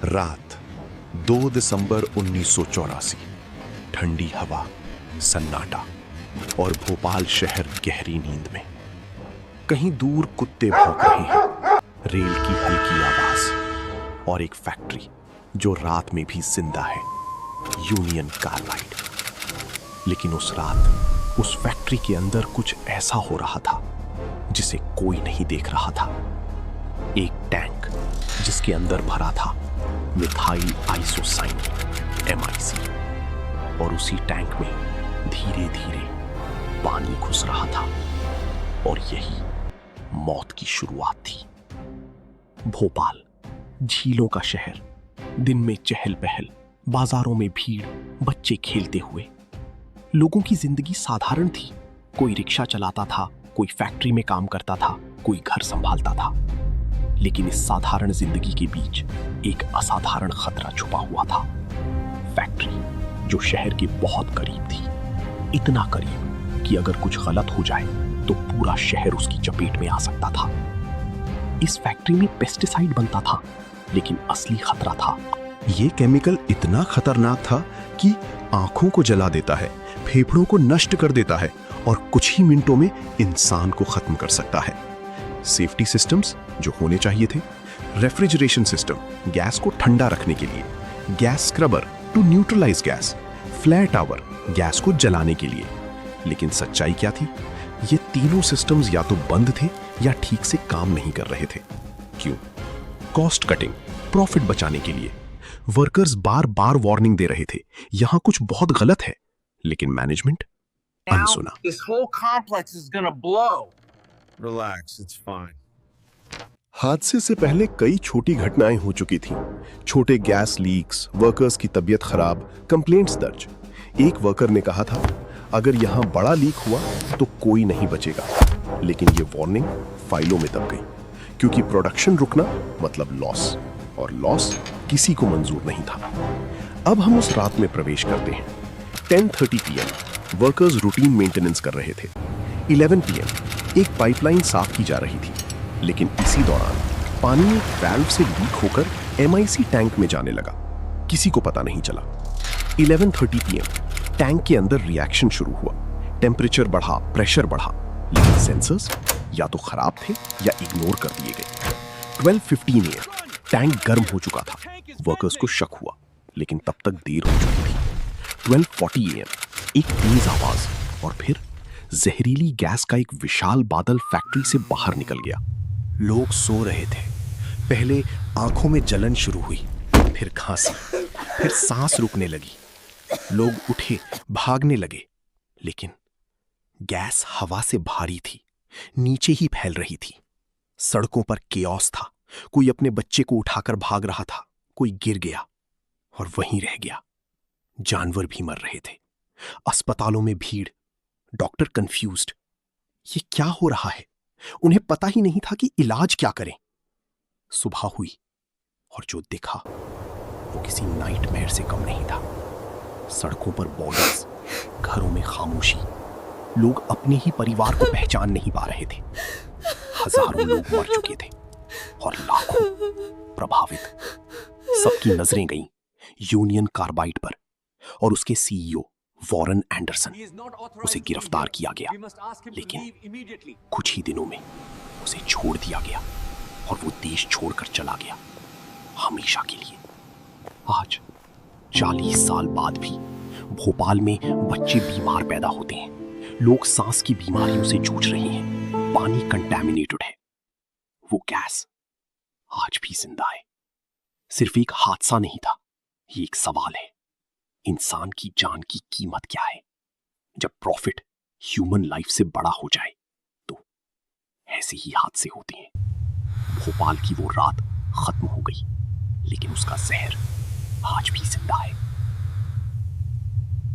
रात 2 दिसंबर 1984। ठंडी हवा, सन्नाटा और भोपाल शहर गहरी नींद में। कहीं दूर कुत्ते भौंक रहे हैं, रेल की हल्की आवाज और एक फैक्ट्री जो रात में भी जिंदा है, यूनियन कार्बाइड। लेकिन उस रात उस फैक्ट्री के अंदर कुछ ऐसा हो रहा था जिसे कोई नहीं देख रहा था। एक टैंक जिसके अंदर भरा था मिथाइल आइसोसाइन MIC, और उसी टैंक में धीरे धीरे पानी घुस रहा था, और यही मौत की शुरुआत थी। भोपाल, झीलों का शहर, दिन में चहल पहल, बाजारों में भीड़, बच्चे खेलते हुए। लोगों की जिंदगी साधारण थी। कोई रिक्शा चलाता था, कोई फैक्ट्री में काम करता था, कोई घर संभालता था। लेकिन इस साधारण जिंदगी के बीच एक असाधारण खतरा छुपा हुआ था। फैक्ट्री जो शहर के बहुत करीब थी, इतना करीब कि अगर कुछ गलत हो जाए तो पूरा शहर उसकी चपेट में आ सकता था। इस फैक्ट्री में पेस्टिसाइड बनता था, लेकिन असली खतरा था। ये केमिकल इतना खतरनाक था कि आंखों को जला देता है, फेफड़ों को नष्ट कर देता है और कुछ ही मिनटों में इंसान को खत्म कर सकता है। सेफ्टी सिस्टम्स जो होने चाहिए थे, रेफ्रिजरेशन सिस्टम गैस को ठंडा रखने के लिए, gas scrubber to neutralize gas, flat tower gas को जलाने के लिए। लेकिन सच्चाई क्या थी? ये तीनों सिस्टम्स या तो बंद थे या ठीक से काम नहीं कर रहे थे। क्यों? कॉस्ट कटिंग, प्रॉफिट बचाने के लिए। वर्कर्स बार बार वार्निंग दे रहे थे, यहां कुछ बहुत गलत है, लेकिन मैनेजमेंट अनसुना। This whole complex is gonna blow. Relax, it's fine. हादसे से पहले कई छोटी घटनाएं हो चुकी थीं। छोटे गैस लीक्स, वर्कर्स की तबीयत खराब, कंप्लेंट्स दर्ज। एक वर्कर ने कहा था, अगर यहां बड़ा लीक हुआ तो कोई नहीं बचेगा। लेकिन ये वार्निंग फाइलों में दब गई, क्योंकि प्रोडक्शन रुकना मतलब लॉस, और लॉस किसी को मंजूर नहीं था। अब हम उस रात में प्रवेश करते हैं। 10:30 PM वर्कर्स रूटीन मेंटेनेंस कर रहे थे। 11 PM एक पाइपलाइन साफ की जा रही थी, लेकिन इसी दौरान पानी एक वाल्व से लीक होकर MIC टैंक में जाने लगा। किसी को पता नहीं चला। 11:30 PM टैंक के अंदर रिएक्शन शुरू हुआ। टेम्परेचर बढ़ा, प्रेशर बढ़ा, लेकिन सेंसर्स या तो खराब थे या इग्नोर कर दिए गए। 12:15 AM टैंक गर्म हो चुका था। वर्कर्स को शक हुआ, लेकिन तब तक देर हो चुकी थी। 12:40 AM एक तेज आवाज और फिर जहरीली गैस का एक विशाल बादल फैक्ट्री से बाहर निकल गया। लोग सो रहे थे। पहले आंखों में जलन शुरू हुई, फिर खांसी, फिर सांस रुकने लगी। लोग उठे, भागने लगे, लेकिन गैस हवा से भारी थी, नीचे ही फैल रही थी। सड़कों पर केओस था। कोई अपने बच्चे को उठाकर भाग रहा था, कोई गिर गया और वहीं रह गया। जानवर भी मर रहे थे। अस्पतालों में भीड़, डॉक्टर कंफ्यूज्ड। ये क्या हो रहा है? उन्हें पता ही नहीं था कि इलाज क्या करें। सुबह हुई और जो दिखा वो किसी नाइटमेयर से कम नहीं था। सड़कों पर बॉडीज, घरों में खामोशी। लोग अपने ही परिवार को पहचान नहीं पा रहे थे। हजारों लोग मर चुके थे और लाखों प्रभावित। सबकी नजरें गईं यूनियन कार्बाइड पर और उसके CEO वॉरेन एंडरसन। उसे गिरफ्तार किया गया, लेकिन कुछ ही दिनों में उसे छोड़ दिया गया और वो देश छोड़कर चला गया, हमेशा के लिए। आज 40 साल बाद भी भोपाल में बच्चे बीमार पैदा होते हैं। लोग सांस की बीमारियों से जूझ रहे हैं। पानी कंटैमिनेटेड है। वो गैस आज भी जिंदा है। सिर्फ एक हादसा नहीं था, ये एक सवाल है। इंसान की जान की कीमत क्या है? जब प्रॉफिट ह्यूमन लाइफ से बड़ा हो जाए तो ऐसे ही हादसे होते हैं। भोपाल की वो रात खत्म हो गई, लेकिन उसका जहर आज भी जिंदा है।